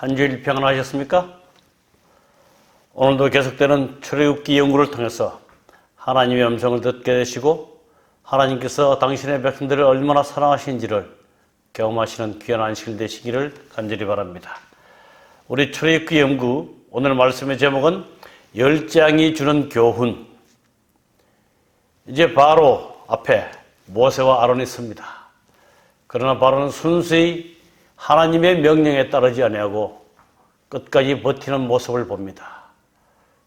한 주일 평안하셨습니까? 오늘도 계속되는 출애굽기 연구를 통해서 하나님의 음성을 듣게 되시고 하나님께서 당신의 백성들을 얼마나 사랑하시는지를 경험하시는 귀한 안식일 되시기를 간절히 바랍니다. 우리 출애굽기 연구 오늘 말씀의 제목은 열재앙이 주는 교훈. 이제 바로 앞에 모세와 아론이 섭니다. 그러나 바로는 순수히 하나님의 명령에 따르지 아니하고 끝까지 버티는 모습을 봅니다.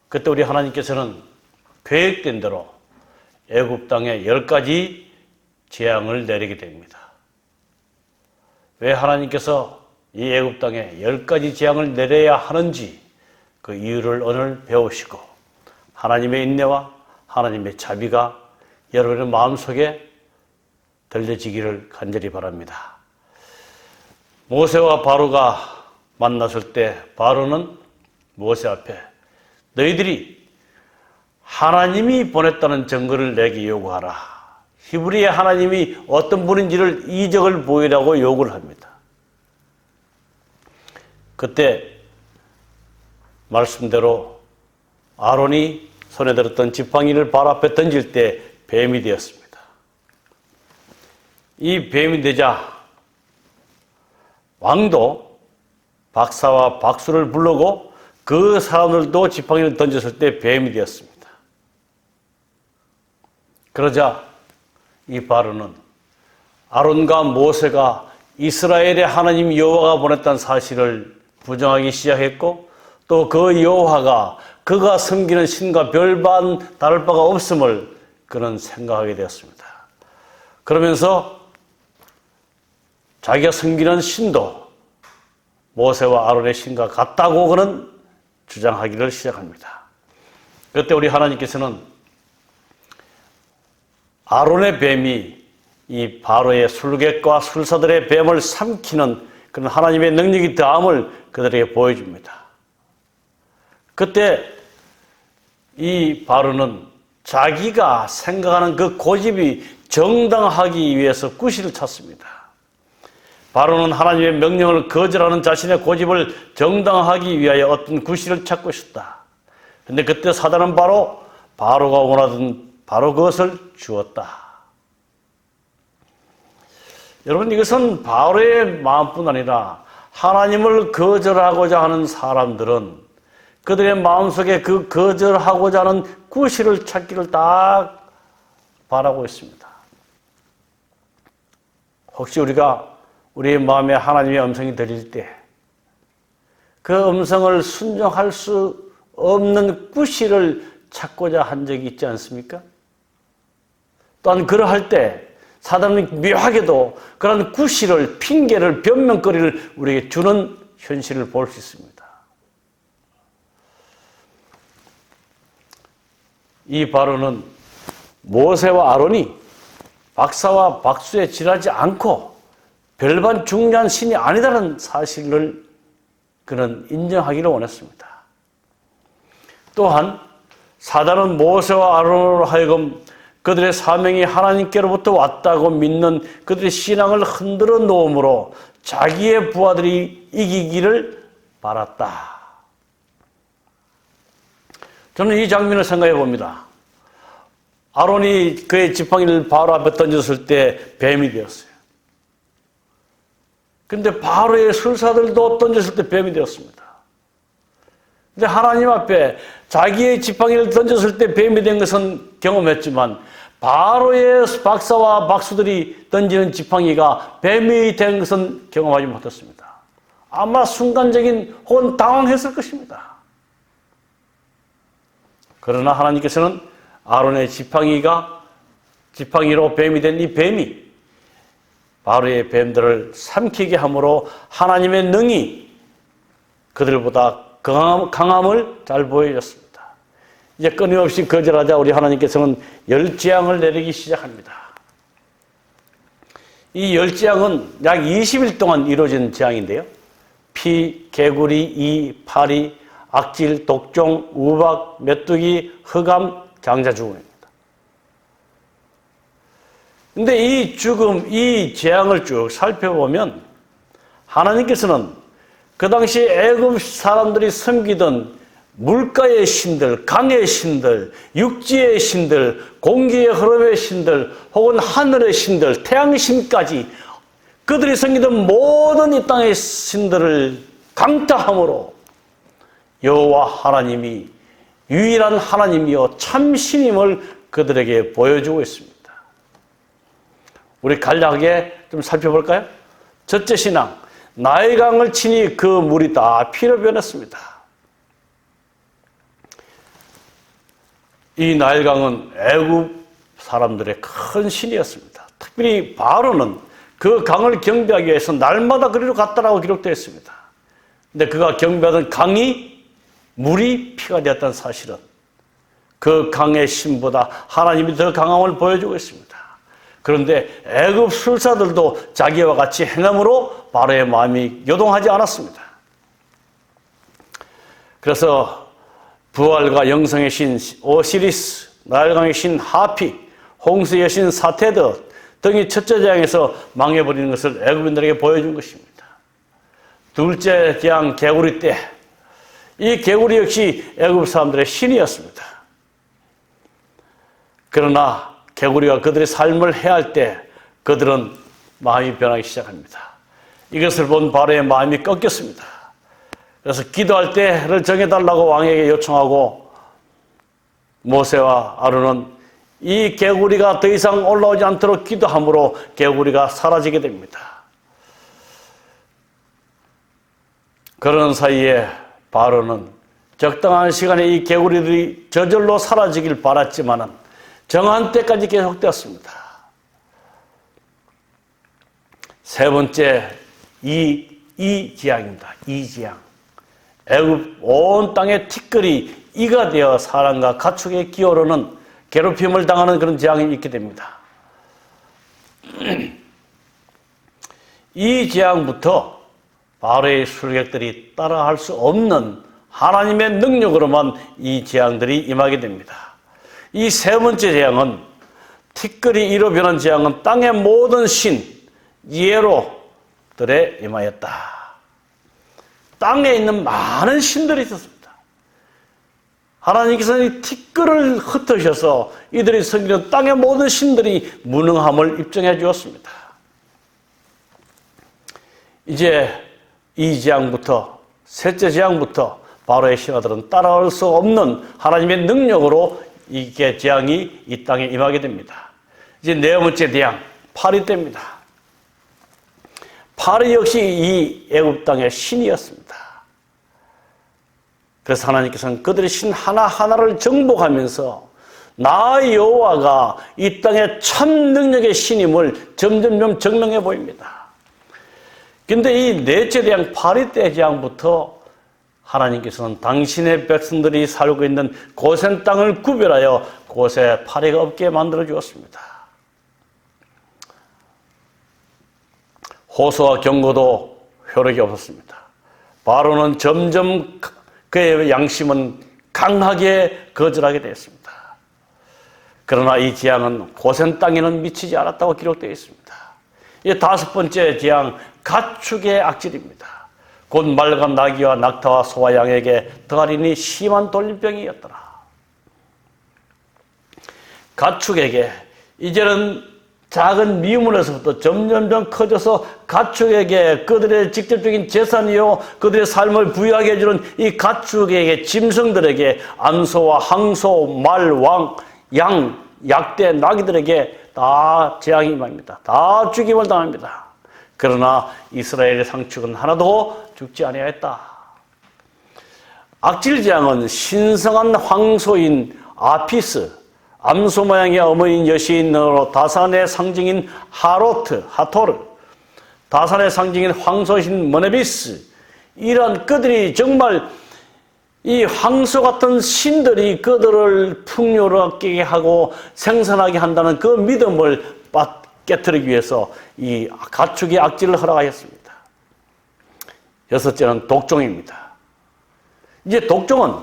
그때 우리 하나님께서는 계획된 대로 애굽 땅에 10가지 재앙을 내리게 됩니다. 왜 하나님께서 이 애굽 땅에 10가지 재앙을 내려야 하는지 그 이유를 오늘 배우시고 하나님의 인내와 하나님의 자비가 여러분의 마음속에 들려지기를 간절히 바랍니다. 모세와 바로가 만났을 때 바로는 모세 앞에 너희들이 하나님이 보냈다는 증거를 내게 요구하라. 히브리의 하나님이 어떤 분인지를 이적을 보이라고 요구를 합니다. 그때 말씀대로 아론이 손에 들었던 지팡이를 발 앞에 던질 때 뱀이 되었습니다. 이 뱀이 되자 왕도 박사와 박수를 부르고 그 사람들도 지팡이를 던졌을 때 뱀이 되었습니다. 그러자 이 바로는 아론과 모세가 이스라엘의 하나님 여호와가 보냈다는 사실을 부정하기 시작했고 또 그 여호와가 그가 섬기는 신과 별반 다를 바가 없음을 그는 생각하게 되었습니다. 그러면서 자기가 섬기는 신도 모세와 아론의 신과 같다고 그는 주장하기를 시작합니다. 그때 우리 하나님께서는 아론의 뱀이 이 바로의 술객과 술사들의 뱀을 삼키는 그런 하나님의 능력이 다함을 그들에게 보여줍니다. 그때 이 바로는 자기가 생각하는 그 고집이 정당하기 위해서 구실을 찾습니다. 바로는 하나님의 명령을 거절하는 자신의 고집을 정당하기 위하여 어떤 구실을 찾고 있었다. 그런데 그때 사단은 바로가 원하던 바로 그것을 주었다. 여러분, 이것은 바로의 마음뿐 아니라 하나님을 거절하고자 하는 사람들은 그들의 마음속에 그 거절하고자 하는 구실을 찾기를 딱 바라고 있습니다. 혹시 우리가 우리의 마음에 하나님의 음성이 들릴 때 그 음성을 순종할 수 없는 구실을 찾고자 한 적이 있지 않습니까? 또한 그러할 때 사단은 묘하게도 그런 구실을, 핑계를, 변명거리를 우리에게 주는 현실을 볼 수 있습니다. 이 바로는 모세와 아론이 박사와 박수에 지나지 않고 별반 중요한 신이 아니다라는 사실을 그는 인정하기를 원했습니다. 또한 사단은 모세와 아론으로 하여금 그들의 사명이 하나님께로부터 왔다고 믿는 그들의 신앙을 흔들어 놓음으로 자기의 부하들이 이기기를 바랐다. 저는 이 장면을 생각해 봅니다. 아론이 그의 지팡이를 바로 앞에 던졌을 때 뱀이 되었어요. 그런데 바로의 술사들도 던졌을 때 뱀이 되었습니다. 근데 하나님 앞에 자기의 지팡이를 던졌을 때 뱀이 된 것은 경험했지만 바로의 박사와 박수들이 던지는 지팡이가 뱀이 된 것은 경험하지 못했습니다. 아마 순간적인 혹은 당황했을 것입니다. 그러나 하나님께서는 아론의 지팡이로 뱀이 된 이 뱀이 바로의 뱀들을 삼키게 함으로 하나님의 능히 그들보다 강함을 잘 보여줬습니다. 이제 끊임없이 거절하자 우리 하나님께서는 열재앙을 내리기 시작합니다. 이 열재앙은 약 20일 동안 이루어진 재앙인데요. 피, 개구리, 이, 파리, 악질, 독종, 우박, 메뚜기, 흑암, 장자 죽음입니다. 근데 이 죽음, 이 재앙을 쭉 살펴보면 하나님께서는 그 당시 애굽 사람들이 섬기던 물가의 신들, 강의 신들, 육지의 신들, 공기의 흐름의 신들, 혹은 하늘의 신들, 태양신까지 그들이 섬기던 모든 이 땅의 신들을 강타함으로 여호와 하나님이 유일한 하나님이요 참신임을 그들에게 보여주고 있습니다. 우리 간략하게 좀 살펴볼까요? 첫째 신앙, 나일강을 치니 그 물이 다 피로 변했습니다. 이 나일강은 애굽 사람들의 큰 신이었습니다. 특별히 바로는 그 강을 경배하기 위해서 날마다 그리로 갔다라고 기록되어 있습니다. 근데 그가 경배하던 강이 물이 피가 되었다는 사실은 그 강의 신보다 하나님이 더 강함을 보여주고 있습니다. 그런데 애굽 술사들도 자기와 같이 행함으로 바로의 마음이 요동하지 않았습니다. 그래서 부활과 영성의 신 오시리스, 나일강의 신 하피, 홍수의 신 사테드 등이 첫째 재앙에서 망해버리는 것을 애굽인들에게 보여준 것입니다. 둘째 재앙 개구리 때, 이 개구리 역시 애굽 사람들의 신이었습니다. 그러나 개구리가 그들의 삶을 해할 때 그들은 마음이 변하기 시작합니다. 이것을 본 바로의 마음이 꺾였습니다. 그래서 기도할 때를 정해달라고 왕에게 요청하고 모세와 아론은 이 개구리가 더 이상 올라오지 않도록 기도함으로 개구리가 사라지게 됩니다. 그런 사이에 바로는 적당한 시간에 이 개구리들이 저절로 사라지길 바랐지만은 정한 때까지 계속되었습니다. 세 번째 이 재앙입니다. 이 재앙. 애굽 온 땅에 티끌이 이가 되어 사람과 가축에 기어오르는 괴롭힘을 당하는 그런 재앙이 있게 됩니다. 이 재앙부터 바로의 술객들이 따라할 수 없는 하나님의 능력으로만 이 재앙들이 임하게 됩니다. 이 세 번째 재앙은 티끌이 이로 변한 재앙은 땅의 모든 신 예로들에 임하였다. 땅에 있는 많은 신들이 있었습니다. 하나님께서는 이 티끌을 흩으셔서 이들이 섬기는 땅의 모든 신들이 무능함을 입증해 주었습니다. 이제 이 재앙부터, 셋째 재앙부터 바로의 신하들은 따라올 수 없는 하나님의 능력으로 이게 재앙이 이 땅에 임하게 됩니다. 이제 네 번째 재앙, 파리 때입니다. 파리 역시 이 애굽 땅의 신이었습니다. 그래서 하나님께서는 그들의 신 하나하나를 정복하면서 나 여호와가 이 땅의 참 능력의 신임을 점점점 증명해 보입니다. 그런데 이 넷째 재앙, 파리 때 재앙부터 하나님께서는 당신의 백성들이 살고 있는 고센 땅을 구별하여 곳에 파리가 없게 만들어 주었습니다. 호소와 경고도 효력이 없었습니다. 바로는 점점 그의 양심은 강하게 거절하게 되었습니다. 그러나 이 재앙은 고센 땅에는 미치지 않았다고 기록되어 있습니다. 이 다섯 번째 재앙, 가축의 악질입니다. 곧 말간 나귀와 낙타와 소와 양에게 더하리니 심한 돌림병이었더라. 가축에게 이제는 작은 미문에서부터 점점점 커져서 가축에게 그들의 직접적인 재산이요 그들의 삶을 부유하게 해주는 이 가축에게 짐승들에게 암소와 항소, 말, 왕, 양, 약대, 나귀들에게 다 재앙이 임합니다. 다 죽임을 당합니다. 그러나 이스라엘의 상축은 하나도 죽지 아니하였다. 악질 재앙은 신성한 황소인 아피스, 암소 모양의 어머니인 여시인으로 다산의 상징인 하토르, 다산의 상징인 황소신 머네비스, 이런 그들이 정말 이 황소 같은 신들이 그들을 풍요롭게 하고 생산하게 한다는 그 믿음을 깨트리기 위해서 이 가축의 악질을 허락하였습니다. 여섯째는 독종입니다. 이제 독종은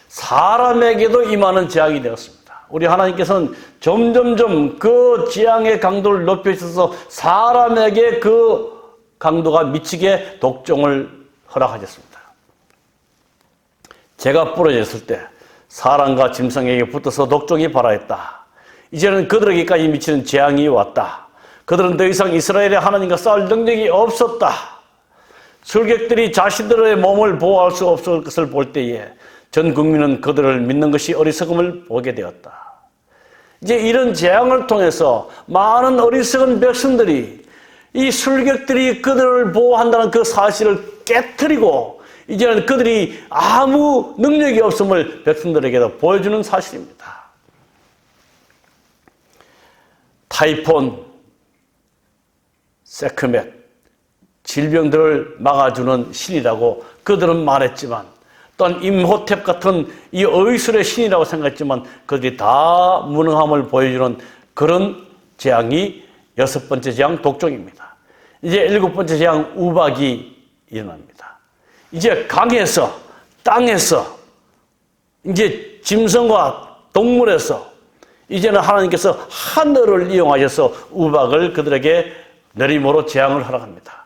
사람에게도 임하는 재앙이 되었습니다. 우리 하나님께서는 점점점 그 재앙의 강도를 높여주셔서 사람에게 그 강도가 미치게 독종을 허락하셨습니다. 재가 부러졌을 때 사람과 짐승에게 붙어서 독종이 발화했다. 이제는 그들에게까지 미치는 재앙이 왔다. 그들은 더 이상 이스라엘의 하나님과 싸울 능력이 없었다. 술객들이 자신들의 몸을 보호할 수 없을 것을 볼 때에 전 국민은 그들을 믿는 것이 어리석음을 보게 되었다. 이제 이런 재앙을 통해서 많은 어리석은 백성들이 이 술객들이 그들을 보호한다는 그 사실을 깨트리고 이제는 그들이 아무 능력이 없음을 백성들에게도 보여주는 사실입니다. 타이폰, 세크멧, 질병들을 막아주는 신이라고 그들은 말했지만 또한 임호텝 같은 이 의술의 신이라고 생각했지만 그들이 다 무능함을 보여주는 그런 재앙이 6번째 재앙 독종입니다. 이제 7번째 재앙 우박이 일어납니다. 이제 강에서, 땅에서, 이제 짐승과 동물에서 이제는 하나님께서 하늘을 이용하셔서 우박을 그들에게 내림으로 재앙을 허락합니다.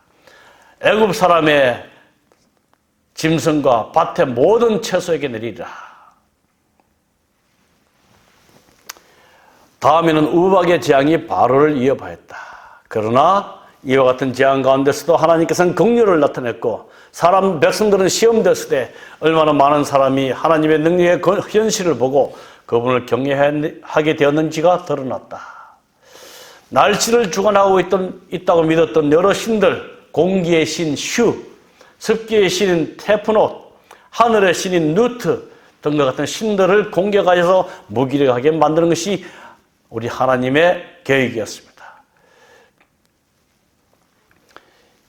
애굽 사람의 짐승과 밭의 모든 채소에게 내리리라. 다음에는 우박의 재앙이 바로를 이어받았다. 그러나 이와 같은 재앙 가운데서도 하나님께서는 긍휼을 나타냈고 사람 백성들은 시험됐을 때 얼마나 많은 사람이 하나님의 능력의 현실을 보고 그분을 경외하게 되었는지가 드러났다. 날씨를 주관하고 있다고 믿었던 여러 신들, 공기의 신 슈, 습기의 신인 테프노, 하늘의 신인 누트 등과 같은 신들을 공격하여서 무기력하게 만드는 것이 우리 하나님의 계획이었습니다.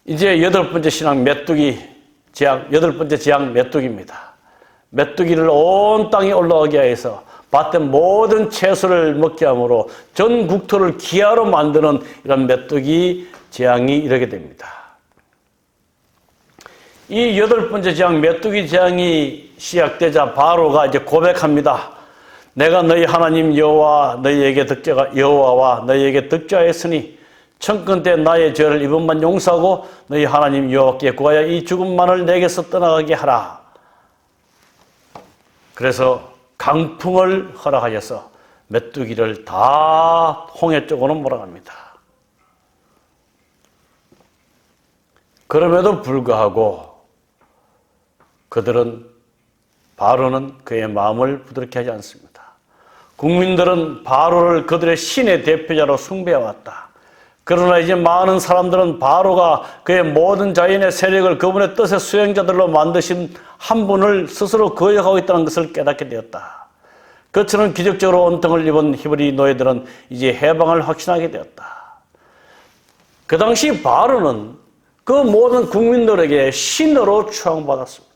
이제 8번째 신앙 메뚜기 재앙, 8번째 재앙 메뚜기입니다. 메뚜기를 온 땅에 올라오게 해서 밭의 모든 채소를 먹게 함으로 전 국토를 기아로 만드는 이런 메뚜기 재앙이 이르게 됩니다. 이 8번째 재앙 메뚜기 재앙이 시작되자 바로가 이제 고백합니다. 내가 너희 하나님 여호와와 너희에게 득죄하였으니 천근 때 나의 죄를 이번만 용서하고 너희 하나님 여호와께 구하여 이 죽음만을 내게서 떠나가게 하라. 그래서 강풍을 허락하셔서 메뚜기를 다 홍해 쪽으로 몰아갑니다. 그럼에도 불구하고 바로는 그의 마음을 부드럽게 하지 않습니다. 국민들은 바로를 그들의 신의 대표자로 숭배해왔다. 그러나 이제 많은 사람들은 바로가 그의 모든 자연의 세력을 그분의 뜻의 수행자들로 만드신 한 분을 스스로 거역하고 있다는 것을 깨닫게 되었다. 그처럼 기적적으로 온통을 입은 히브리 노예들은 이제 해방을 확신하게 되었다. 그 당시 바로는 그 모든 국민들에게 신으로 추앙받았습니다.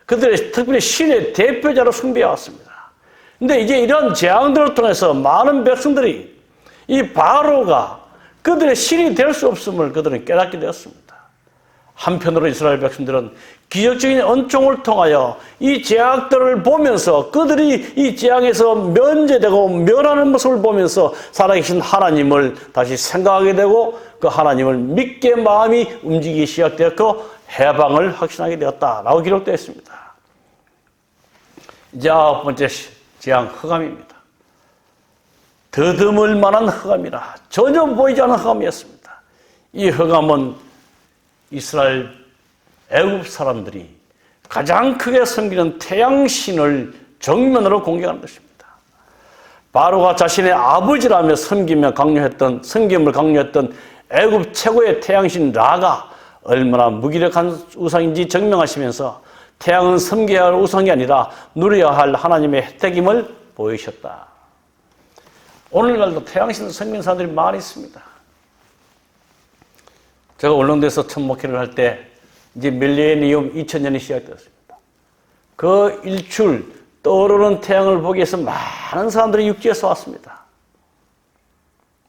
그들의 특별히 신의 대표자로 숭배해왔습니다. 그런데 이제 이런 재앙들을 통해서 많은 백성들이 이 바로가 그들의 신이 될 수 없음을 그들은 깨닫게 되었습니다. 한편으로 이스라엘 백성들은 기적적인 은총을 통하여 이 재앙들을 보면서 그들이 이 재앙에서 면제되고 멸하는 모습을 보면서 살아계신 하나님을 다시 생각하게 되고 그 하나님을 믿게 마음이 움직이기 시작되었고 해방을 확신하게 되었다라고 기록되어 있습니다. 이제 9번째 재앙 흑암입니다. 더듬을 만한 흑암이라 전혀 보이지 않는 흑암이었습니다. 이 흑암은 이스라엘 애굽 사람들이 가장 크게 섬기는 태양신을 정면으로 공격하는 것입니다. 바로가 자신의 아버지라며 섬김을 강요했던 애굽 최고의 태양신 라가 얼마나 무기력한 우상인지 증명하시면서 태양은 섬겨야 할 우상이 아니라 누려야 할 하나님의 혜택임을 보이셨다. 오늘날도 태양신을 섬기는 사람들이 많이 있습니다. 제가 울릉도에서 첫 목회를 할 때 이제 밀레니엄 2000년이 시작되었습니다. 그 일출 떠오르는 태양을 보기 위해서 많은 사람들이 육지에서 왔습니다.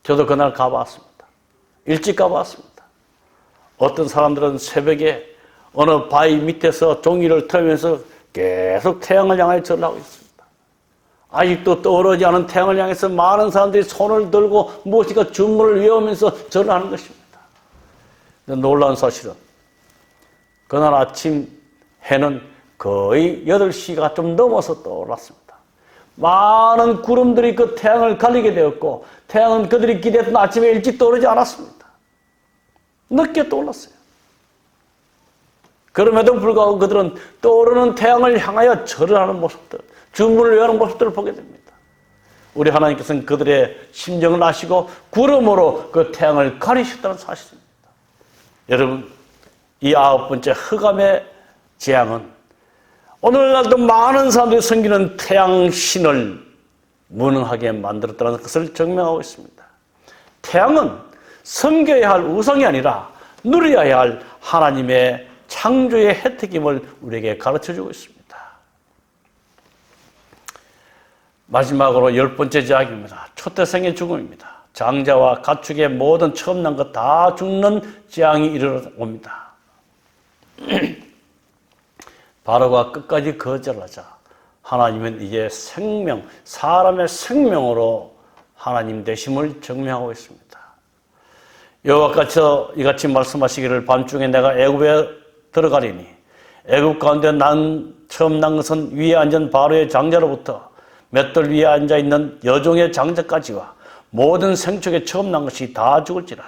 저도 그날 가봤습니다. 일찍 가봤습니다. 어떤 사람들은 새벽에 어느 바위 밑에서 종이를 털면서 계속 태양을 향해 절을 하고 있습니다. 아직도 떠오르지 않은 태양을 향해서 많은 사람들이 손을 들고 무엇인가 주문을 외우면서 절을 하는 것입니다. 놀라운 사실은 그날 아침 해는 거의 8시가 좀 넘어서 떠올랐습니다. 많은 구름들이 그 태양을 가리게 되었고 태양은 그들이 기대했던 아침에 일찍 떠오르지 않았습니다. 늦게 떠올랐어요. 그럼에도 불구하고 그들은 떠오르는 태양을 향하여 절을 하는 모습들, 주문을 외우는 모습들을 보게 됩니다. 우리 하나님께서는 그들의 심정을 아시고 구름으로 그 태양을 가리셨다는 사실입니다. 여러분, 이 9번째 흑암의 재앙은 오늘날도 많은 사람들이 섬기는 태양신을 무능하게 만들었다는 것을 증명하고 있습니다. 태양은 섬겨야 할 우상이 아니라 누려야 할 하나님의 창조의 혜택임을 우리에게 가르쳐주고 있습니다. 마지막으로 10번째 재앙입니다. 초태생의 죽음입니다. 장자와 가축의 모든 처음 난 것 다 죽는 재앙이 이르러옵니다. 바로가 끝까지 거절하자 하나님은 이제 생명, 사람의 생명으로 하나님 되심을 증명하고 있습니다. 여호와께서 이같이 말씀하시기를 밤중에 내가 애굽에 들어가리니 애굽 가운데 처음 난 것은 위에 앉은 바로의 장자로부터 맷돌 위에 앉아있는 여종의 장자까지와 모든 생축에 처음 난 것이 다 죽을지라.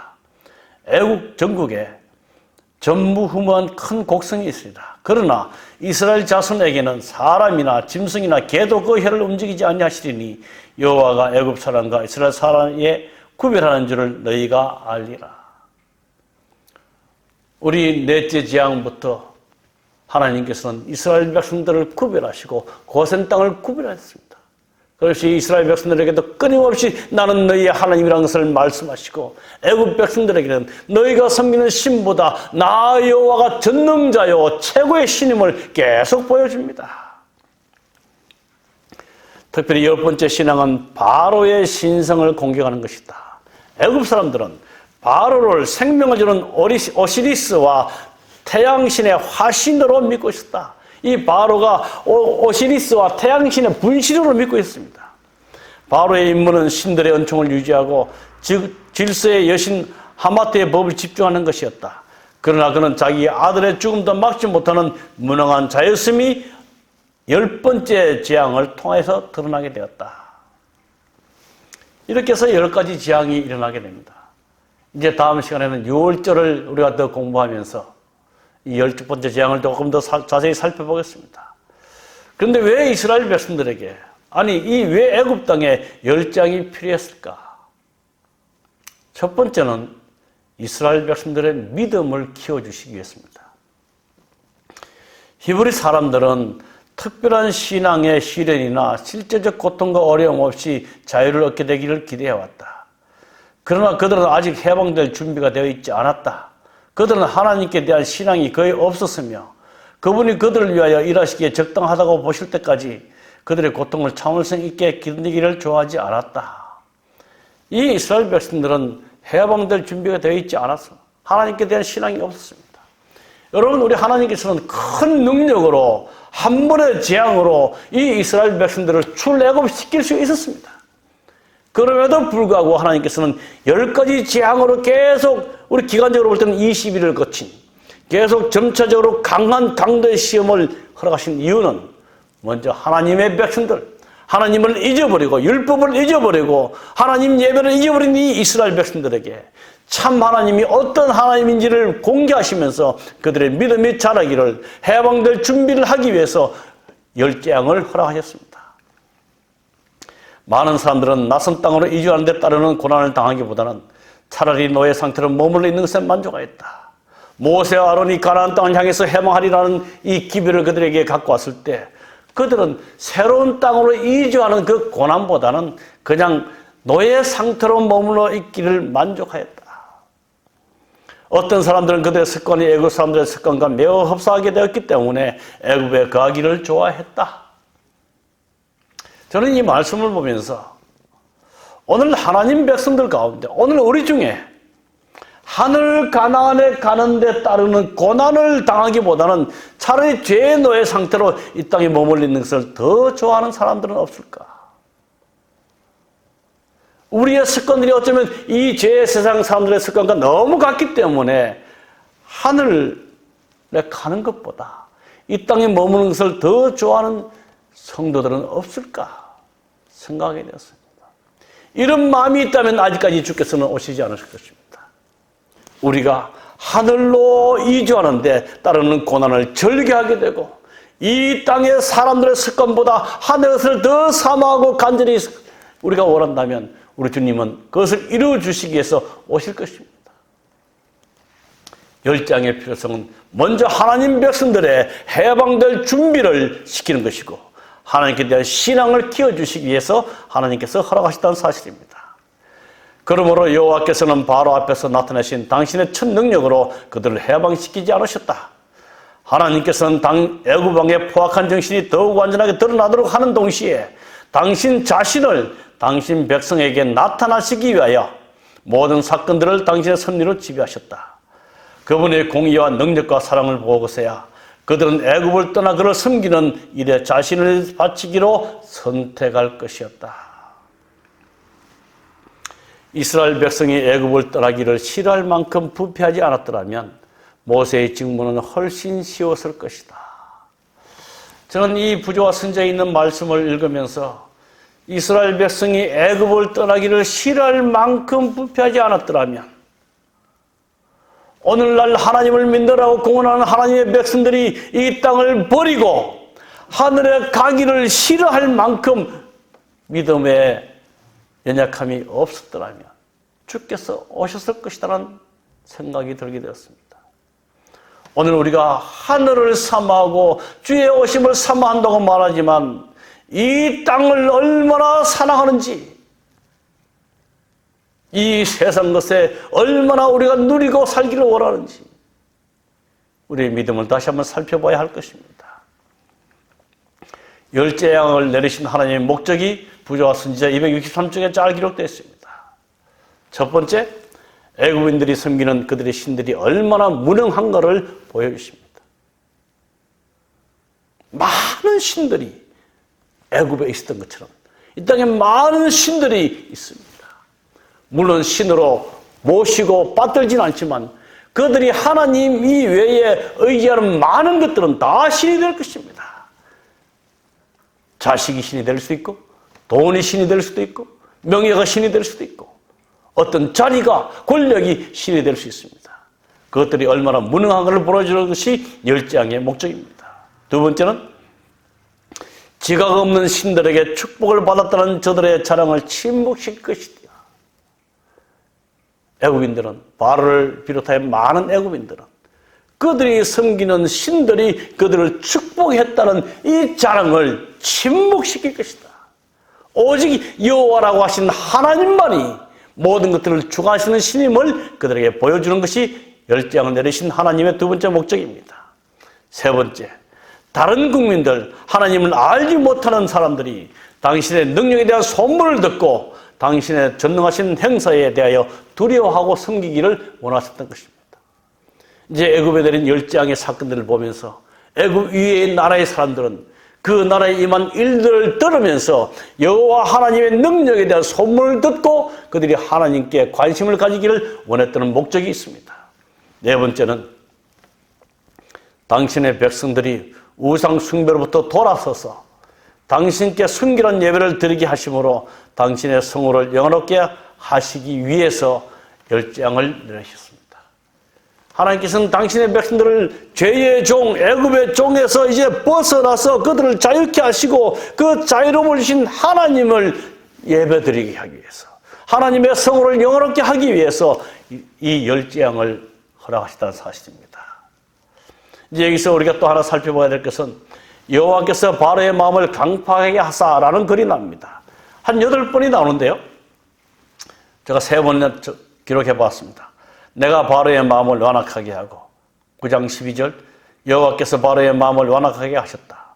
애굽 전국에 전무후무한 큰 곡성이 있으리라. 그러나 이스라엘 자손에게는 사람이나 짐승이나 개도 그 혀를 움직이지 아니하시리니 여호와가 애굽 사람과 이스라엘 사람에 구별하는 줄을 너희가 알리라. 우리 넷째 재앙부터 하나님께서는 이스라엘 백성들을 구별하시고 고센 땅을 구별하셨습니다. 그것이 이스라엘 백성들에게도 끊임없이 나는 너희의 하나님이라는 것을 말씀하시고 애굽 백성들에게는 너희가 섬기는 신보다 나 여호와가 전능자요 최고의 신임을 계속 보여줍니다. 특별히 10번째 신앙은 바로의 신성을 공격하는 것이다. 애굽 사람들은 바로를 생명을 주는 오시리스와 태양신의 화신으로 믿고 있었다. 이 바로가 오시리스와 태양신의 분신으로 믿고 있습니다. 바로의 임무는 신들의 은총을 유지하고 질서의 여신 하마트의 법을 집중하는 것이었다. 그러나 그는 자기 아들의 죽음도 막지 못하는 무능한 자였음이 10번째 재앙을 통해서 드러나게 되었다. 이렇게 해서 10가지 재앙이 일어나게 됩니다. 이제 다음 시간에는 6월절을 우리가 더 공부하면서 이 12번째 재앙을 조금 더 자세히 살펴보겠습니다. 그런데 왜 이스라엘 백성들에게, 아니 이 왜 애굽 땅에 10재앙이 필요했을까? 첫 번째는 이스라엘 백성들의 믿음을 키워주시기 위해서입니다. 히브리 사람들은 특별한 신앙의 시련이나 실제적 고통과 어려움 없이 자유를 얻게 되기를 기대해왔다. 그러나 그들은 아직 해방될 준비가 되어 있지 않았다. 그들은 하나님께 대한 신앙이 거의 없었으며 그분이 그들을 위하여 일하시기에 적당하다고 보실 때까지 그들의 고통을 참을성 있게 견디기를 좋아하지 않았다. 이 이스라엘 백성들은 해방될 준비가 되어 있지 않았어. 하나님께 대한 신앙이 없었습니다. 여러분, 우리 하나님께서는 큰 능력으로 한 번의 재앙으로 이 이스라엘 백성들을 출애굽시킬 수 있었습니다. 그럼에도 불구하고 하나님께서는 10가지 재앙으로 계속 우리 기간적으로 볼 때는 20일을 거친 계속 점차적으로 강한 강도의 시험을 허락하신 이유는 먼저 하나님의 백성들, 하나님을 잊어버리고 율법을 잊어버리고 하나님 예배를 잊어버린 이 이스라엘 백성들에게 참 하나님이 어떤 하나님인지를 공개하시면서 그들의 믿음이 자라기를 해방될 준비를 하기 위해서 10재앙을 허락하셨습니다. 많은 사람들은 낯선 땅으로 이주하는 데 따르는 고난을 당하기보다는 차라리 노예 상태로 머물러 있는 것에 만족하였다. 모세와 아론이 가나안 땅을 향해서 해방하리라는 이 기별을 그들에게 갖고 왔을 때 그들은 새로운 땅으로 이주하는 그 고난보다는 그냥 노예 상태로 머물러 있기를 만족하였다. 어떤 사람들은 그들의 습관이 애굽 사람들의 습관과 매우 흡사하게 되었기 때문에 애굽에 거하기를 좋아했다. 저는 이 말씀을 보면서 오늘 하나님 백성들 가운데 오늘 우리 중에 하늘 가나안에 가는 데 따르는 고난을 당하기보다는 차라리 죄의 노예 상태로 이 땅에 머물러 있는 것을 더 좋아하는 사람들은 없을까? 우리의 습관들이 어쩌면 이 죄의 세상 사람들의 습관과 너무 같기 때문에 하늘에 가는 것보다 이 땅에 머무는 것을 더 좋아하는 성도들은 없을까 생각하게 되었습니다. 이런 마음이 있다면 아직까지 주께서는 오시지 않으실 것입니다. 우리가 하늘로 이주하는데 따르는 고난을 절개하게 되고 이 땅의 사람들의 습관보다 하늘의 것을 더 사모하고 간절히 우리가 원한다면 우리 주님은 그것을 이루어 주시기 위해서 오실 것입니다. 열장의 필요성은 먼저 하나님 백성들의 해방될 준비를 시키는 것이고 하나님께 대한 신앙을 키워주시기 위해서 하나님께서 허락하셨다는 사실입니다. 그러므로 여호와께서는 바로 앞에서 나타내신 당신의 첫 능력으로 그들을 해방시키지 않으셨다. 하나님께서는 애굽 왕의 포악한 정신이 더욱 완전하게 드러나도록 하는 동시에 당신 자신을 당신 백성에게 나타나시기 위하여 모든 사건들을 당신의 섭리로 지배하셨다. 그분의 공의와 능력과 사랑을 보고서야 그들은 애굽을 떠나 그를 섬기는 일에 자신을 바치기로 선택할 것이었다. 이스라엘 백성이 애굽을 떠나기를 싫어할 만큼 부패하지 않았더라면 모세의 직무는 훨씬 쉬웠을 것이다. 저는 이 부조와 선지자에 있는 말씀을 읽으면서 이스라엘 백성이 애굽을 떠나기를 싫어할 만큼 부패하지 않았더라면 오늘날 하나님을 믿으라고 공언하는 하나님의 백성들이 이 땅을 버리고 하늘에 가기를 싫어할 만큼 믿음의 연약함이 없었더라면 주께서 오셨을 것이라는 생각이 들게 되었습니다. 오늘 우리가 하늘을 사모하고 주의 오심을 사모한다고 말하지만 이 땅을 얼마나 사랑하는지 이 세상 것에 얼마나 우리가 누리고 살기를 원하는지 우리의 믿음을 다시 한번 살펴봐야 할 것입니다. 열 재앙을 내리신 하나님의 목적이 부조와 선지자 263쪽에 잘 기록되어 있습니다. 첫 번째, 애굽인들이 섬기는 그들의 신들이 얼마나 무능한가를 보여주십니다. 많은 신들이 애굽에 있었던 것처럼 이 땅에 많은 신들이 있습니다. 물론 신으로 모시고 받들진 않지만 그들이 하나님 이외에 의지하는 많은 것들은 다 신이 될 것입니다. 자식이 신이 될 수도 있고 돈이 신이 될 수도 있고 명예가 신이 될 수도 있고 어떤 자리가 권력이 신이 될 수 있습니다. 그것들이 얼마나 무능한가를 보여주는 것이 열 재앙의 목적입니다. 두 번째는 지각 없는 신들에게 축복을 받았다는 저들의 자랑을 침묵시킬 것이다. 애굽인들은 바로를 비롯하여 많은 애굽인들은 그들이 섬기는 신들이 그들을 축복했다는 이 자랑을 침묵시킬 것이다. 오직 여호와라고 하신 하나님만이 모든 것들을 주관하시는 신임을 그들에게 보여주는 것이 열 재앙을 내리신 하나님의 두 번째 목적입니다. 세 번째, 다른 국민들, 하나님을 알지 못하는 사람들이 당신의 능력에 대한 소문을 듣고 당신의 전능하신 행사에 대하여 두려워하고 섬기기를 원하셨던 것입니다. 이제 애굽에 내린 열 재앙의 사건들을 보면서 애굽 위의 나라의 사람들은 그 나라에 임한 일들을 들으면서 여호와 하나님의 능력에 대한 소문을 듣고 그들이 하나님께 관심을 가지기를 원했던 목적이 있습니다. 네 번째는 당신의 백성들이 우상 숭배로부터 돌아서서 당신께 순결한 예배를 드리게 하심으로 당신의 성호를 영원롭게 하시기 위해서 열 재앙을 내리셨습니다. 하나님께서는 당신의 백성들을 죄의 종, 애굽의 종에서 이제 벗어나서 그들을 자유케 하시고 그 자유로움을 주신 하나님을 예배드리게 하기 위해서 하나님의 성호를 영원롭게 하기 위해서 이 열 재앙을 허락하셨다는 사실입니다. 이제 여기서 우리가 또 하나 살펴봐야 될 것은 여호와께서 바로의 마음을 강팍하게 하사라는 글이 나옵니다. 한 8번이 나오는데요. 제가 3번이나 기록해 봤습니다. 내가 바로의 마음을 완악하게 하고 9장 12절 여호와께서 바로의 마음을 완악하게 하셨다.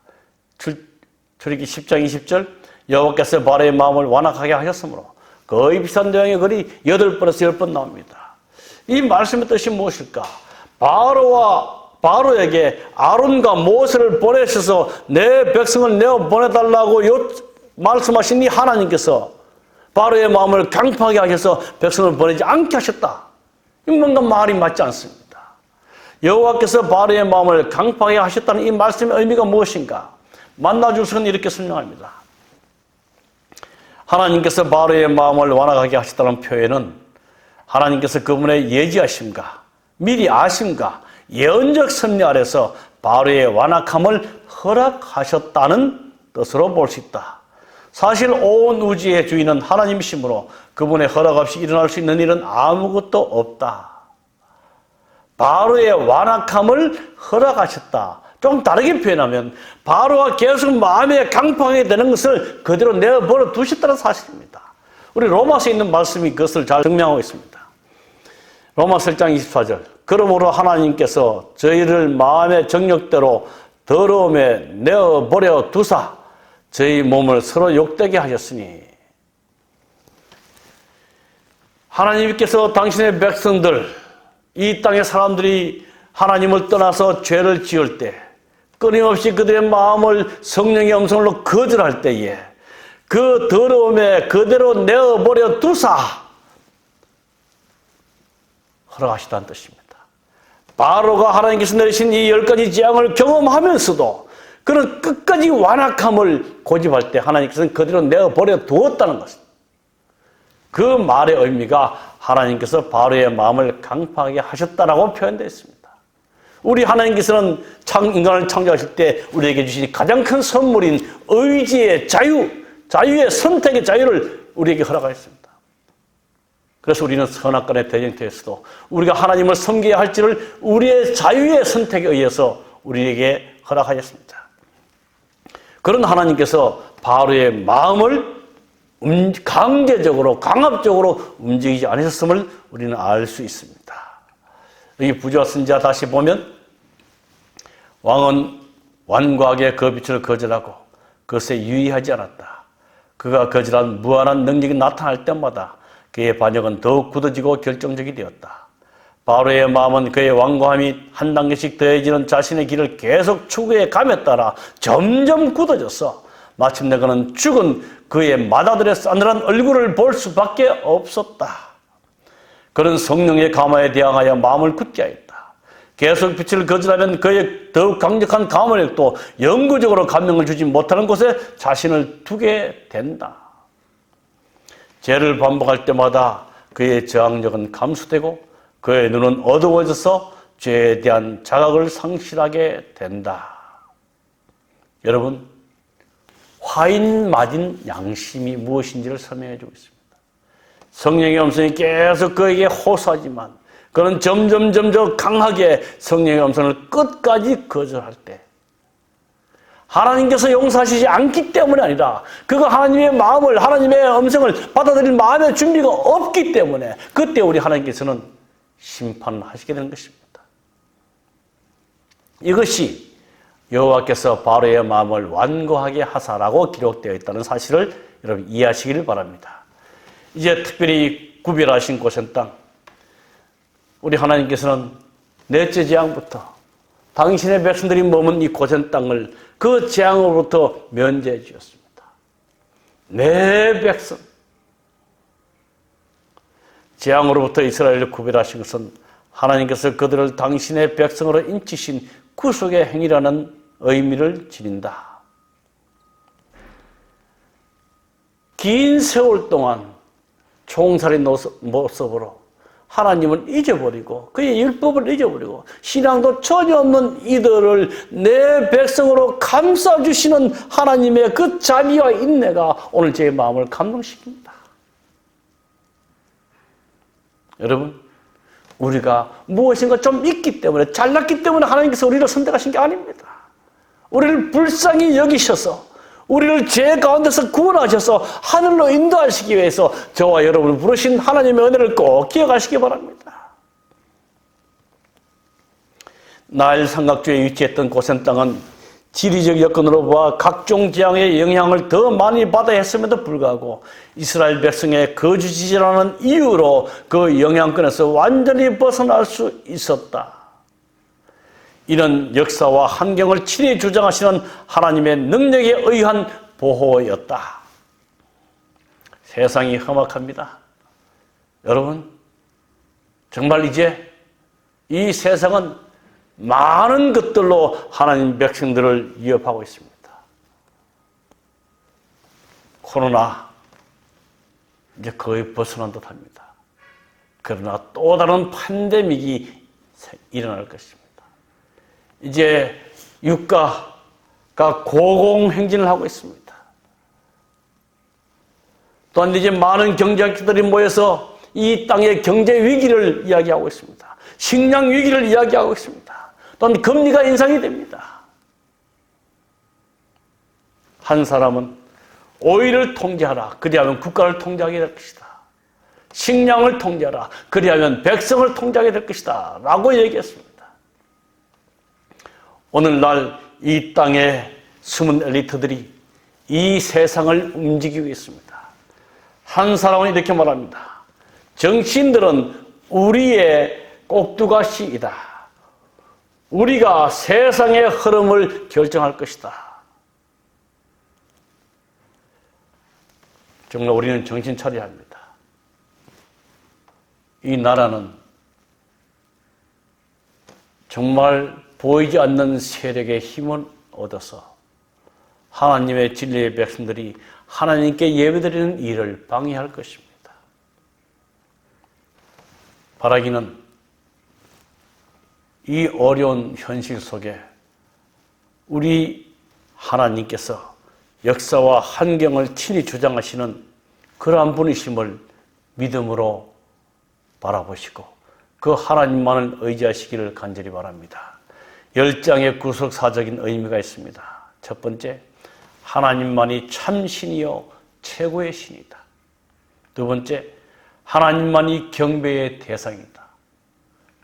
출애굽기 10장 20절 여호와께서 바로의 마음을 완악하게 하셨으므로 거의 비슷한 내용의 글이 8번에서 10번 나옵니다. 이 말씀의 뜻이 무엇일까? 바로에게 아론과 모세를 보내셔서 내 백성을 내어 보내달라고 말씀하신 이 하나님께서 바로의 마음을 강팍하게 하셔서 백성을 보내지 않게 하셨다. 뭔가 말이 맞지 않습니다. 여호와께서 바로의 마음을 강팍하게 하셨다는 이 말씀의 의미가 무엇인가? 만나주서는 이렇게 설명합니다. 하나님께서 바로의 마음을 완악하게 하셨다는 표현은 하나님께서 그분의 예지하심과 미리 아심과 예언적 섭리 아래서 바로의 완악함을 허락하셨다는 뜻으로 볼 수 있다. 사실 온 우주의 주인은 하나님이시므로 그분의 허락 없이 일어날 수 있는 일은 아무것도 없다. 바로의 완악함을 허락하셨다. 좀 다르게 표현하면 바로가 계속 마음에 강팍하게 되는 것을 그대로 내버려 두셨다는 사실입니다. 우리 로마서에 있는 말씀이 그것을 잘 증명하고 있습니다. 로마서 1장 24절. 그러므로 하나님께서 저희를 마음의 정욕대로 더러움에 내어버려 두사 저희 몸을 서로 욕되게 하셨으니, 하나님께서 당신의 백성들, 이 땅의 사람들이 하나님을 떠나서 죄를 지을 때 끊임없이 그들의 마음을 성령의 음성으로 거절할 때에 그 더러움에 그대로 내어버려 두사 허락하시다는 뜻입니다. 바로가 하나님께서 내리신 이 10가지 재앙을 경험하면서도 그는 끝까지 완악함을 고집할 때 하나님께서는 그대로 내어버려 두었다는 것입니다. 그 말의 의미가 하나님께서 바로의 마음을 강팍하게 하셨다라고 표현되어 있습니다. 우리 하나님께서는 인간을 창조하실 때 우리에게 주신 가장 큰 선물인 의지의 자유, 자유의 선택의 자유를 우리에게 허락하셨습니다. 그래서 우리는 선악간의 대전투에서도 우리가 하나님을 섬겨야 할지를 우리의 자유의 선택에 의해서 우리에게 허락하셨습니다. 그런 하나님께서 바로의 마음을 강제적으로 강압적으로 움직이지 않으셨음을 우리는 알 수 있습니다. 여기 부조와 선지자 다시 보면 왕은 완고하게 그 빛을 거절하고 그것에 유의하지 않았다. 그가 거절한 무한한 능력이 나타날 때마다 그의 반역은 더욱 굳어지고 결정적이 되었다. 바로의 마음은 그의 완고함이 한 단계씩 더해지는 자신의 길을 계속 추구해 감에 따라 점점 굳어졌어. 마침내 그는 죽은 그의 맏아들의 싸늘한 얼굴을 볼 수밖에 없었다. 그는 성령의 감화에 대항하여 마음을 굳게 하였다. 계속 빛을 거절하면 그의 더욱 강력한 감화력도 영구적으로 감명을 주지 못하는 곳에 자신을 두게 된다. 죄를 반복할 때마다 그의 저항력은 감소되고 그의 눈은 어두워져서 죄에 대한 자각을 상실하게 된다. 여러분, 화인 맞은 양심이 무엇인지를 설명해 주고 있습니다. 성령의 음성이 계속 그에게 호소하지만 그는 점점 강하게 성령의 음성을 끝까지 거절할 때 하나님께서 용서하시지 않기 때문이 아니라 그가 하나님의 마음을, 하나님의 음성을 받아들일 마음의 준비가 없기 때문에 그때 우리 하나님께서는 심판하시게 되는 것입니다. 이것이 여호와께서 바로의 마음을 완고하게 하사라고 기록되어 있다는 사실을 여러분 이해하시기를 바랍니다. 이제 특별히 구별하신 고센 땅, 우리 하나님께서는 넷째 재앙부터 당신의 백성들이 머문 이 고센 땅을 그 재앙으로부터 면제해 주셨습니다. 내 백성, 재앙으로부터 이스라엘을 구별하신 것은 하나님께서 그들을 당신의 백성으로 인치신 구속의 행위라는 의미를 지닌다. 긴 세월 동안 총살인 모습으로 하나님을 잊어버리고 그의 율법을 잊어버리고 신앙도 전혀 없는 이들을 내 백성으로 감싸주시는 하나님의 그 자비와 인내가 오늘 제 마음을 감동시킵니다. 여러분, 우리가 무엇인가 좀 있기 때문에, 잘났기 때문에 하나님께서 우리를 선택하신 게 아닙니다. 우리를 불쌍히 여기셔서 우리를 죄 가운데서 구원하셔서 하늘로 인도하시기 위해서 저와 여러분을 부르신 하나님의 은혜를 꼭 기억하시기 바랍니다. 나일 삼각주에 위치했던 고센 땅은 지리적 여건으로 보아 각종 재앙의 영향을 더 많이 받아야 했음에도 불구하고 이스라엘 백성의 거주지라는 이유로 그 영향권에서 완전히 벗어날 수 있었다. 이런 역사와 환경을 친히 주장하시는 하나님의 능력에 의한 보호였다. 세상이 험악합니다. 여러분, 정말 이제 이 세상은 많은 것들로 하나님 백성들을 위협하고 있습니다. 코로나 이제 거의 벗어난 듯합니다. 그러나 또 다른 팬데믹이 일어날 것입니다. 이제 유가가 고공행진을 하고 있습니다. 또한 이제 많은 경제학자들이 모여서 이 땅의 경제 위기를 이야기하고 있습니다. 식량 위기를 이야기하고 있습니다. 또한 금리가 인상이 됩니다. 한 사람은 오일을 통제하라. 그리하면 국가를 통제하게 될 것이다. 식량을 통제하라. 그리하면 백성을 통제하게 될 것이다. 라고 얘기했습니다. 오늘날 이 땅의 숨은 엘리트들이 이 세상을 움직이고 있습니다. 한 사람은 이렇게 말합니다. 정치인들은 우리의 꼭두가시이다. 우리가 세상의 흐름을 결정할 것이다. 정말 우리는 정신 차려야 합니다. 이 나라는 정말 보이지 않는 세력의 힘을 얻어서 하나님의 진리의 백성들이 하나님께 예배드리는 일을 방해할 것입니다. 바라기는 이 어려운 현실 속에 우리 하나님께서 역사와 환경을 친히 주장하시는 그러한 분이심을 믿음으로 바라보시고 그 하나님만을 의지하시기를 간절히 바랍니다. 10장의 구속사적인 의미가 있습니다. 첫 번째, 하나님만이 참 신이요 최고의 신이다. 두 번째, 하나님만이 경배의 대상이다.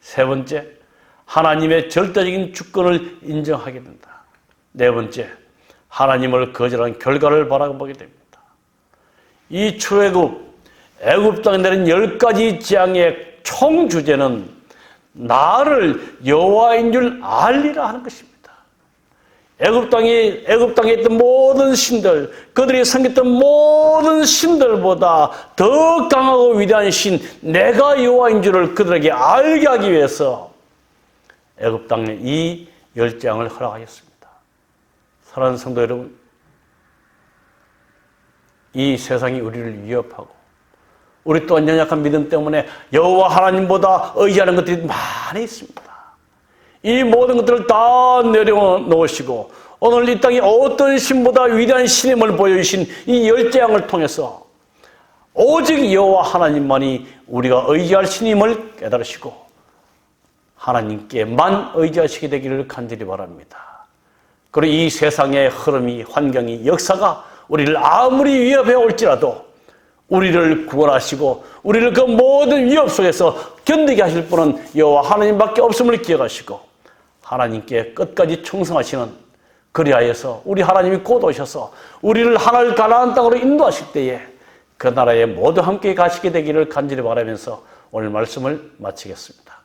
세 번째, 하나님의 절대적인 주권을 인정하게 된다. 네 번째, 하나님을 거절한 결과를 바라보게 됩니다. 이 출애굽, 애굽 땅에 내린 10가지 재앙의 총 주제는 나를 여호와인 줄 알리라 하는 것입니다. 애굽 땅에 있던 모든 신들, 그들이 섬겼던 모든 신들보다 더 강하고 위대한 신, 내가 여호와인 줄을 그들에게 알게 하기 위해서 애굽 땅에 이 10재앙을 허락하였습니다. 사랑하는 성도 여러분, 이 세상이 우리를 위협하고 우리 또한 연약한 믿음 때문에 여호와 하나님보다 의지하는 것들이 많이 있습니다. 이 모든 것들을 다 내려놓으시고 오늘 이 땅에 어떤 신보다 위대한 신임을 보여주신 이 10재앙을 통해서 오직 여호와 하나님만이 우리가 의지할 신임을 깨달으시고 하나님께만 의지하시게 되기를 간절히 바랍니다. 그리고 이 세상의 흐름이, 환경이, 역사가 우리를 아무리 위협해 올지라도 우리를 구원하시고 우리를 그 모든 위협 속에서 견디게 하실 분은 여호와 하나님밖에 없음을 기억하시고 하나님께 끝까지 충성하시는, 그리하여서 우리 하나님이 곧 오셔서 우리를 하늘 가나안 땅으로 인도하실 때에 그 나라에 모두 함께 가시게 되기를 간절히 바라면서 오늘 말씀을 마치겠습니다.